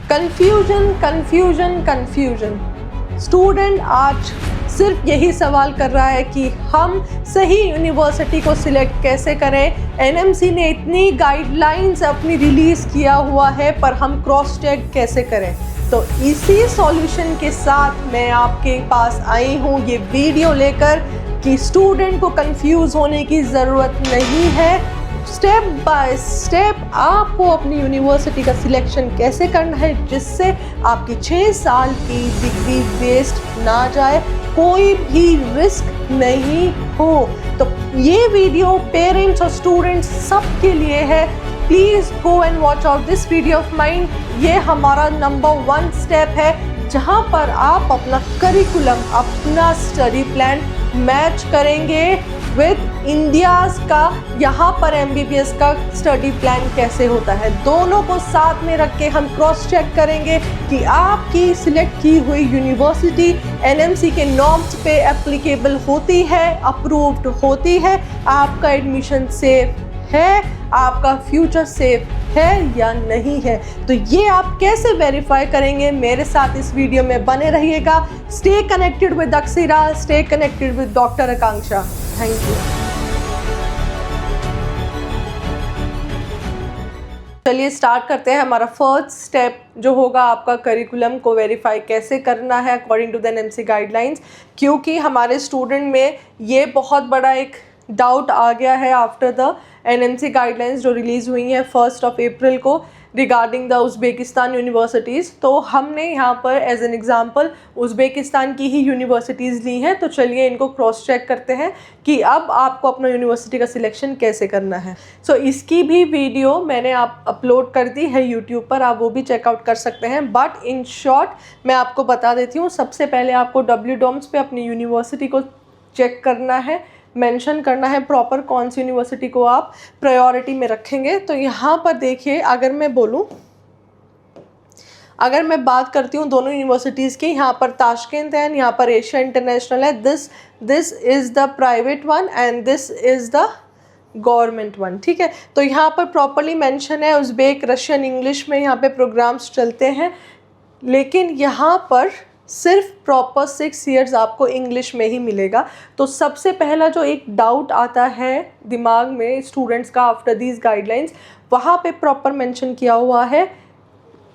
Confusion confusion confusion. Student आज सिर्फ यही सवाल कर रहा है कि हम सही यूनिवर्सिटी को सिलेक्ट कैसे करें। एनएमसी ने इतनी गाइडलाइंस अपनी रिलीज़ किया हुआ है, पर हम क्रॉस चेक कैसे करें। तो इसी सॉल्यूशन के साथ मैं आपके पास आई हूँ ये वीडियो लेकर कि स्टूडेंट को कंफ्यूज होने की ज़रूरत नहीं है। स्टेप बाय स्टेप आपको अपनी यूनिवर्सिटी का सिलेक्शन कैसे करना है जिससे आपकी 6 साल की डिग्री वेस्ट ना जाए, कोई भी रिस्क नहीं हो। तो ये वीडियो पेरेंट्स और स्टूडेंट्स सब के लिए है। Please go and watch out this video of mine. ये हमारा नंबर 1 स्टेप है जहाँ पर आप अपना करिकुलम, अपना स्टडी प्लान मैच करेंगे विद इंडियाज़ का। यहाँ पर एमबीबीएस का स्टडी प्लान कैसे होता है, दोनों को साथ में रख के हम क्रॉस चेक करेंगे कि आपकी सिलेक्ट की हुई यूनिवर्सिटी एनएमसी के नॉर्म्स पे एप्लीकेबल होती है, अप्रूव्ड होती है, आपका एडमिशन सेफ है, आपका फ्यूचर सेफ है या नहीं है। तो ये आप कैसे वेरीफाई करेंगे, मेरे साथ इस वीडियो में बने रहिएगा। Stay connected with Akshara, stay connected with doctor Akanksha. Thank you. चलिए स्टार्ट करते हैं। हमारा फर्स्ट स्टेप जो होगा आपका करिकुलम को वेरीफाई कैसे करना है according to the NMC guidelines, क्योंकि हमारे स्टूडेंट में ये बहुत बड़ा एक डाउट आ गया है आफ्टर द एनएमसी गाइडलाइंस जो रिलीज़ हुई हैं 1 अप्रैल को रिगार्डिंग द उज़्बेकिस्तान यूनिवर्सिटीज़। तो हमने यहाँ पर एज एन एग्ज़ाम्पल उज़्बेकिस्तान की ही यूनिवर्सिटीज़ ली हैं। तो चलिए इनको क्रॉस चेक करते हैं कि अब आपको अपना यूनिवर्सिटी का सिलेक्शन कैसे करना है। सो इसकी भी वीडियो मैंने आप अपलोड कर दी है यूट्यूब पर, आप वो भी चेकआउट कर सकते हैं। बट इन शॉर्ट मैं आपको बता देती हूँ, सबसे पहले आपको WDOMS पे अपनी यूनिवर्सिटी को चेक करना है, मेंशन करना है प्रॉपर कौन सी यूनिवर्सिटी को आप प्रायोरिटी में रखेंगे। तो यहाँ पर देखिए, अगर मैं बात करती हूँ दोनों यूनिवर्सिटीज़ की, यहाँ पर ताशकंद है, यहाँ पर एशिया इंटरनेशनल है। This is the private one and this is the government one. ठीक है, तो यहाँ पर प्रॉपरली मेंशन है उज़्बेक, रशियन, इंग्लिश में यहाँ पे प्रोग्राम्स चलते हैं, लेकिन यहाँ पर सिर्फ प्रॉपर 6 इयर्स आपको इंग्लिश में ही मिलेगा। तो सबसे पहला जो एक डाउट आता है दिमाग में स्टूडेंट्स का आफ्टर दीज गाइडलाइंस, वहाँ पे प्रॉपर मेंशन किया हुआ है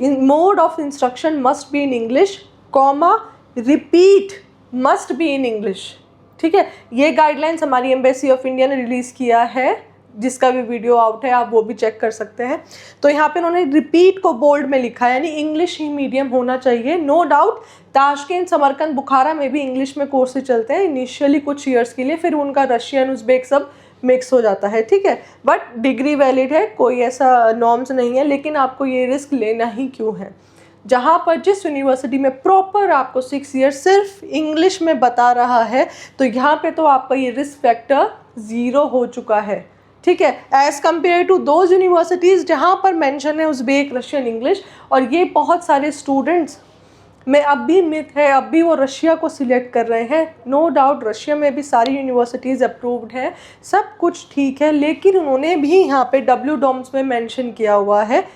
in mode of instruction must be in English, comma repeat must be in English. ठीक है, ये गाइडलाइंस हमारी एम्बेसी ऑफ इंडिया ने रिलीज़ किया है, जिसका भी वीडियो आउट है, आप वो भी चेक कर सकते हैं। तो यहाँ पे उन्होंने रिपीट को बोल्ड में लिखा है, यानी इंग्लिश ही मीडियम होना चाहिए। नो डाउट ताशकंद, समरकंद, बुखारा में भी इंग्लिश में कोर्सेज चलते हैं इनिशियली कुछ ईयर्स के लिए, फिर उनका रशियन, उज़्बेक सब मिक्स हो जाता है। ठीक है, बट डिग्री वैलिड है, कोई ऐसा नॉर्म्स नहीं है। लेकिन आपको ये रिस्क लेना ही क्यों है, जहाँ पर जिस यूनिवर्सिटी में प्रॉपर आपको 6 ईयर्स सिर्फ इंग्लिश में बता रहा है, तो यहाँ पे तो आपका ये रिस्क फैक्टर 0 हो चुका है। ठीक है, as compare to those universities जहाँ पर मेंशन है उज़्बेक, रशियन, इंग्लिश। और ये बहुत सारे स्टूडेंट्स में अब भी मिथ है, अब भी वो रशिया को सिलेक्ट कर रहे हैं। नो डाउट रशिया में भी सारी यूनिवर्सिटीज़ अप्रूव्ड हैं, सब कुछ ठीक है, लेकिन उन्होंने भी यहाँ पे WDOMS में मेंशन किया हुआ है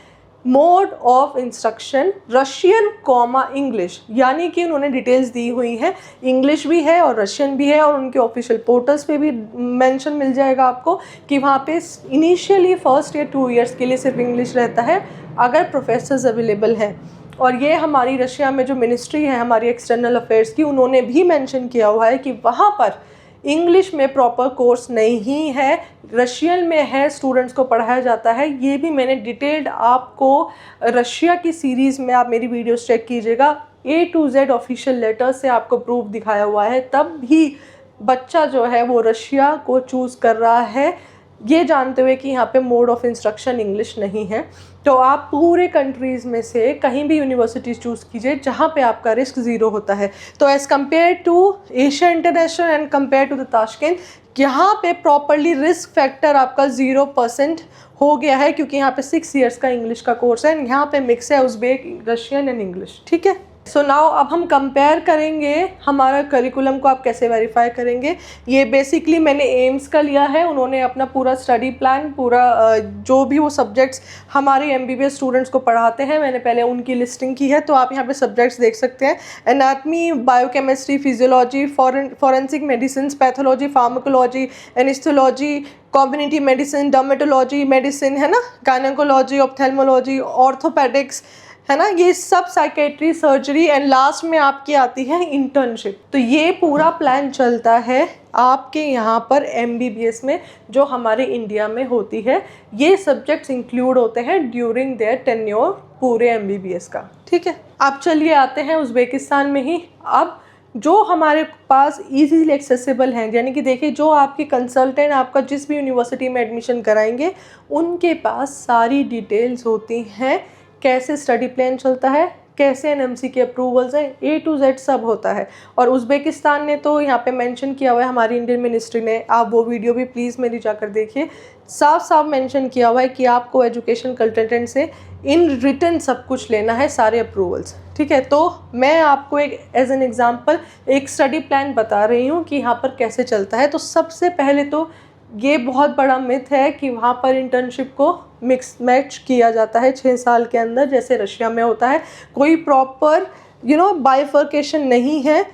mode of instruction Russian comma English, यानी कि उन्होंने डिटेल्स दी हुई हैं, इंग्लिश भी है और रशियन भी है, और उनके ऑफिशियल पोर्टल्स पे भी मेंशन मिल जाएगा आपको कि वहाँ पे इनिशियली 1 या 2 इयर्स के लिए सिर्फ इंग्लिश रहता है अगर प्रोफेसर्स अवेलेबल हैं। और ये हमारी रशिया में जो मिनिस्ट्री है हमारी एक्सटर्नल अफेयर्स की, उन्होंने भी मेंशन किया हुआ है कि वहाँ पर इंग्लिश में प्रॉपर कोर्स नहीं है, रशियन में है, स्टूडेंट्स को पढ़ाया जाता है। ये भी मैंने डिटेल्ड आपको रशिया की सीरीज़ में, आप मेरी वीडियोस चेक कीजिएगा, A to Z official letter से आपको प्रूफ दिखाया हुआ है। तब भी बच्चा जो है वो रशिया को चूज़ कर रहा है, ये जानते हुए कि यहाँ पे मोड ऑफ इंस्ट्रक्शन इंग्लिश नहीं है। तो आप पूरे कंट्रीज़ में से कहीं भी यूनिवर्सिटीज़ चूज़ कीजिए जहाँ पे आपका रिस्क 0 होता है। तो as compare to Asia international and compare to the Tashkent, यहाँ पे प्रॉपरली रिस्क फैक्टर आपका 0% हो गया है, क्योंकि यहाँ पे 6 इयर्स का इंग्लिश का कोर्स है, यहाँ पे मिक्स है उज़्बेक, रशियन एंड इंग्लिश। ठीक है, सो नाउ अब हम कंपेयर करेंगे हमारा करिकुलम को आप कैसे वेरीफाई करेंगे। ये बेसिकली मैंने एम्स का लिया है, उन्होंने अपना पूरा स्टडी प्लान, पूरा जो भी वो सब्जेक्ट्स हमारे एमबीबीएस स्टूडेंट्स को पढ़ाते हैं, मैंने पहले उनकी लिस्टिंग की है। तो आप यहाँ पे सब्जेक्ट्स देख सकते हैं, anatomy, biochemistry, physiology, forensic medicine, pathology, pharmacology, anaesthesiology, community medicine, dermatology medicine, है ना, गायनेकोलॉजी, ऑप्थेल्मोलॉजी, ऑर्थोपेडिक्स, है ना, ये सब, साइकेट्री, सर्जरी, एंड लास्ट में आपकी आती है इंटर्नशिप। तो ये पूरा प्लान चलता है आपके यहाँ पर एमबीबीएस में, जो हमारे इंडिया में होती है। ये सब्जेक्ट्स इंक्लूड होते हैं ड्यूरिंग देयर टेन्योर पूरे एमबीबीएस का, ठीक है। अब चलिए आते हैं उज़्बेकिस्तान में ही। अब जो हमारे पास इजीली एक्सेसिबल हैं, यानी कि देखिए जो आपके कंसल्टेंट आपका जिस भी यूनिवर्सिटी में एडमिशन कराएंगे, उनके पास सारी डिटेल्स होती हैं, कैसे स्टडी प्लान चलता है, कैसे एनएमसी के अप्रूवल्स हैं, ए टू जेड सब होता है। और उज़्बेकिस्तान ने तो यहाँ पे मेंशन किया हुआ है, हमारी इंडियन मिनिस्ट्री ने, आप वो वीडियो भी प्लीज़ मेरी जाकर देखिए, साफ साफ मेंशन किया हुआ है कि आपको एजुकेशन कंसल्टेंट से इन रिटन सब कुछ लेना है, सारे अप्रूवल्स, ठीक है। तो मैं आपको एक एज एन एग्जांपल एक स्टडी प्लान बता रही हूँ कि यहाँ पर कैसे चलता है। तो सबसे पहले तो ये बहुत बड़ा मिथ है कि वहाँ पर इंटर्नशिप को मिक्स मैच किया जाता है 6 साल के अंदर, जैसे रशिया में होता है। कोई प्रॉपर बाइफर्केशन नहीं है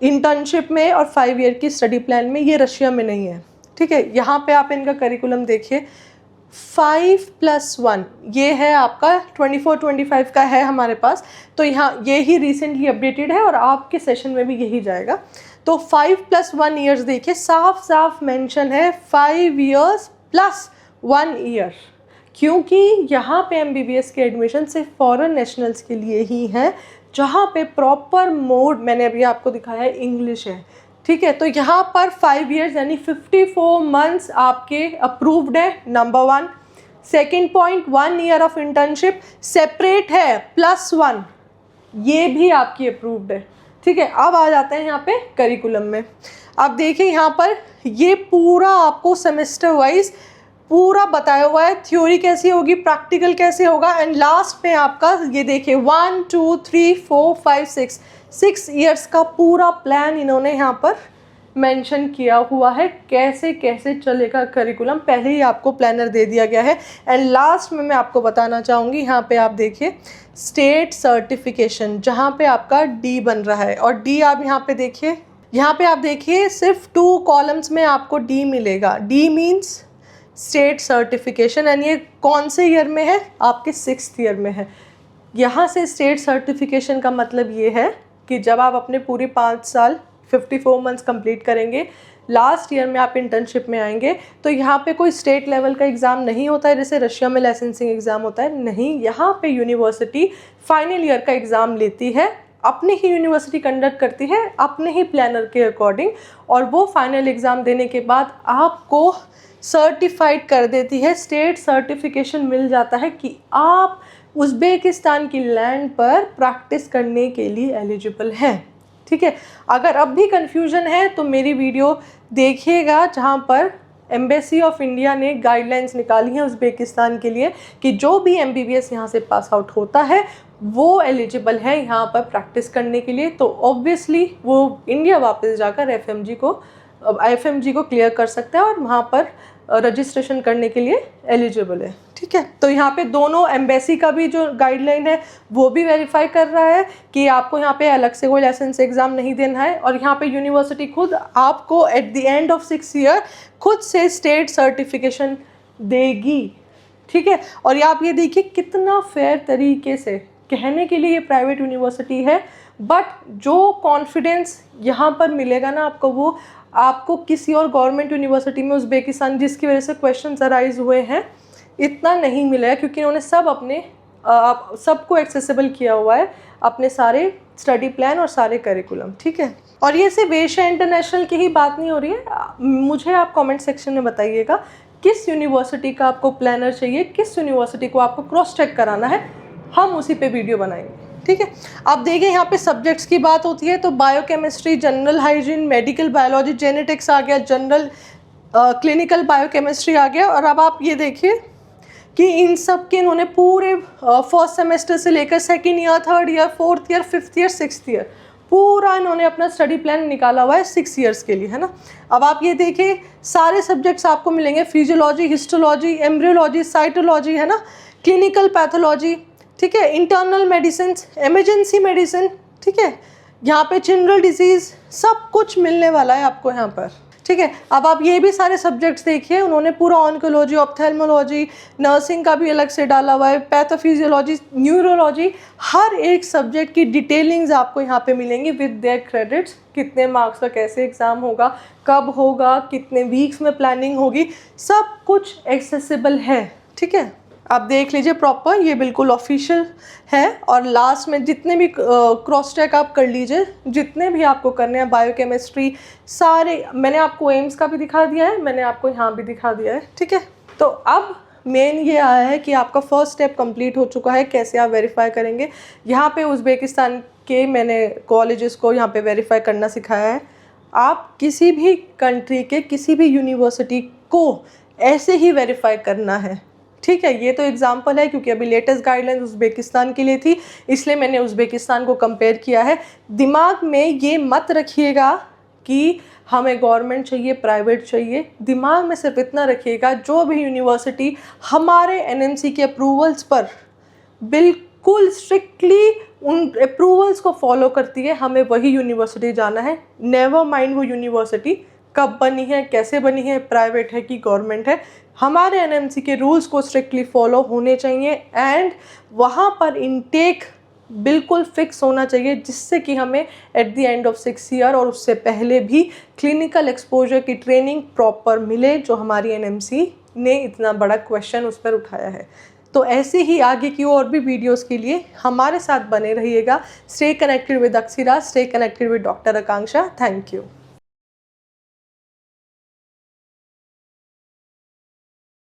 इंटर्नशिप में और 5 ईयर की स्टडी प्लान में, ये रशिया में नहीं है, ठीक है। यहाँ पे आप इनका करिकुलम देखिए, 5+1 ये है आपका 24-25 का है हमारे पास। तो यहाँ ये ही रिसेंटली अपडेटेड है और आपके सेशन में भी यही जाएगा। तो 5+1 ईयर्स देखिए, साफ साफ मेंशन है 5 years + 1 year, क्योंकि यहाँ पे एमबीबीएस के एडमिशन सिर्फ फॉरेन नेशनल्स के लिए ही है, जहाँ पे प्रॉपर मोड मैंने अभी आपको दिखाया है इंग्लिश है, ठीक है। तो यहाँ पर 5 years यानी 54 months आपके अप्रूव्ड है, number 1। Second point, 1 year of internship separate है, +1, ये भी आपकी अप्रूव्ड है, ठीक है। अब आ जाते हैं यहाँ पे करिकुलम में। अब देखिए यहाँ पर ये पूरा आपको सेमेस्टर वाइज पूरा बताया हुआ है, थ्योरी कैसी होगी, प्रैक्टिकल कैसे होगा, एंड लास्ट में आपका ये देखिए 1 2 3 4 5 6 ईयर्स का पूरा प्लान इन्होंने यहाँ पर मेंशन किया हुआ है, कैसे कैसे चलेगा करिकुलम, पहले ही आपको प्लानर दे दिया गया है। एंड लास्ट में मैं आपको बताना चाहूँगी, यहाँ पे आप देखिए स्टेट सर्टिफिकेशन, जहाँ पे आपका डी बन रहा है, और डी आप यहाँ पे देखिए, यहाँ पे आप देखिए सिर्फ 2 कॉलम्स में आपको डी मिलेगा। D means state certification, and ये कौन से ईयर में है, आपके 6th ईयर में है। यहाँ से स्टेट सर्टिफिकेशन का मतलब ये है कि जब आप अपने पूरे 5 साल 54 मंथ्स कंप्लीट करेंगे, लास्ट ईयर में आप इंटर्नशिप में आएंगे, तो यहाँ पे कोई स्टेट लेवल का एग्ज़ाम नहीं होता है जैसे रशिया में लाइसेंसिंग एग्ज़ाम होता है, नहीं, यहाँ पे यूनिवर्सिटी फाइनल ईयर का एग्ज़ाम लेती है, अपनी ही यूनिवर्सिटी कंडक्ट करती है अपने ही प्लानर के अकॉर्डिंग, और वो फाइनल एग्ज़ाम देने के बाद आपको सर्टिफाइड कर देती है, स्टेट सर्टिफिकेशन मिल जाता है कि आप उज़्बेकिस्तान की लैंड पर प्रैक्टिस करने के लिए एलिजिबल हैं, ठीक है। अगर अब भी कन्फ्यूजन है तो मेरी वीडियो देखिएगा, जहाँ पर एम्बेसी ऑफ इंडिया ने गाइडलाइंस निकाली हैं उज़्बेकिस्तान के लिए कि जो भी एमबीबीएस यहाँ से पास आउट होता है वो एलिजिबल है यहाँ पर प्रैक्टिस करने के लिए। तो ऑब्वियसली वो इंडिया वापस जाकर एफएमजी को क्लियर कर सकता है और वहाँ पर रजिस्ट्रेशन करने के लिए एलिजिबल है, ठीक है। तो यहाँ पे दोनों एम्बेसी का भी जो गाइडलाइन है वो भी वेरीफाई कर रहा है कि आपको यहाँ पे अलग से कोई लाइसेंस एग्ज़ाम नहीं देना है, और यहाँ पे यूनिवर्सिटी खुद आपको at the end of 6 year खुद से स्टेट सर्टिफिकेशन देगी, ठीक है। और आप ये देखिए कितना फेयर तरीके से, कहने के लिए ये प्राइवेट यूनिवर्सिटी है, बट जो कॉन्फिडेंस यहाँ पर मिलेगा ना आपको, वो आपको किसी और गवर्नमेंट यूनिवर्सिटी में उज़्बेकिस्तान, जिसकी वजह से क्वेश्चंस अराइज हुए हैं, इतना नहीं मिला है, क्योंकि इन्होंने सब अपने सबको एक्सेसिबल किया हुआ है, अपने सारे स्टडी प्लान और सारे करिकुलम, ठीक है। और ये सिर्फ एशिया इंटरनेशनल की ही बात नहीं हो रही है, मुझे आप कमेंट सेक्शन में बताइएगा किस यूनिवर्सिटी का आपको प्लानर चाहिए, किस यूनिवर्सिटी को आपको क्रॉस चेक कराना है, हम उसी पे वीडियो बनाएंगे, ठीक है। अब देखिए यहाँ पे सब्जेक्ट्स की बात होती है तो biochemistry, general hygiene, medical biology, genetics आ गया, जनरल क्लिनिकल बायोकेमिस्ट्री आ गया। और अब आप ये देखिए कि इन सब के इन्होंने पूरे फर्स्ट सेमेस्टर से लेकर second year, third year, fourth year, fifth year, sixth year पूरा इन्होंने अपना स्टडी प्लान निकाला हुआ है 6 ईयर्स के लिए, है ना। अब आप ये देखिए सारे सब्जेक्ट्स आपको मिलेंगे, फिजियोलॉजी, हिस्टोलॉजी, एम्ब्रियोलॉजी, साइटोलॉजी, है ना, क्लिनिकल पैथोलॉजी, ठीक है, इंटरनल मेडिसिन, इमरजेंसी मेडिसिन, ठीक है, यहाँ पे जनरल डिजीज़, सब कुछ मिलने वाला है आपको यहाँ पर, ठीक है। अब आप ये भी सारे सब्जेक्ट्स देखिए, उन्होंने पूरा ऑन्कोलॉजी, ऑप्थेल्मोलॉजी, नर्सिंग का भी अलग से डाला हुआ है, पैथोफिजियोलॉजी, न्यूरोलॉजी, हर एक सब्जेक्ट की डिटेलिंग्स आपको यहाँ पे मिलेंगी विद देयर क्रेडिट्स, कितने मार्क्स का कैसे एग्ज़ाम होगा, कब होगा, कितने वीक्स में प्लानिंग होगी, सब कुछ एक्सेसिबल है, ठीक है। आप देख लीजिए प्रॉपर, ये बिल्कुल ऑफिशियल है। और लास्ट में जितने भी क्रॉस चेक आप कर लीजिए, जितने भी आपको करने हैं, बायोकेमिस्ट्री सारे, मैंने आपको एम्स का भी दिखा दिया है, मैंने आपको यहाँ भी दिखा दिया है, ठीक है। तो अब मेन ये आया है कि आपका फर्स्ट स्टेप कंप्लीट हो चुका है, कैसे आप वेरीफाई करेंगे। यहाँ पे उज़्बेकिस्तान के मैंने कॉलेजेस को यहाँ पे वेरीफाई करना सिखाया है। आप किसी भी कंट्री के किसी भी यूनिवर्सिटी को ऐसे ही वेरीफाई करना है, ठीक है। ये तो एग्जाम्पल है क्योंकि अभी लेटेस्ट गाइडलाइंस उज़्बेकिस्तान के लिए थी, इसलिए मैंने उज़्बेकिस्तान को कंपेयर किया है। दिमाग में ये मत रखिएगा कि हमें गवर्नमेंट चाहिए, प्राइवेट चाहिए। दिमाग में सिर्फ इतना रखिएगा, जो भी यूनिवर्सिटी हमारे एनएमसी के अप्रूवल्स पर बिल्कुल स्ट्रिक्टली उन अप्रूवल्स को फॉलो करती है, हमें वही यूनिवर्सिटी जाना है। नेवर माइंड वो यूनिवर्सिटी कब बनी है, कैसे बनी है, प्राइवेट है कि गवर्नमेंट है, हमारे एनएमसी के रूल्स को स्ट्रिक्टली फॉलो होने चाहिए। एंड वहाँ पर इनटेक बिल्कुल फिक्स होना चाहिए, जिससे कि हमें at the end of 6 year और उससे पहले भी क्लिनिकल एक्सपोजर की ट्रेनिंग प्रॉपर मिले, जो हमारी एनएमसी ने इतना बड़ा क्वेश्चन उस पर उठाया है। तो ऐसे ही आगे की और भी वीडियोस के लिए हमारे साथ बने रहिएगा। Stay connected with Akshira, stay connected with doctor Akanksha. Thank you.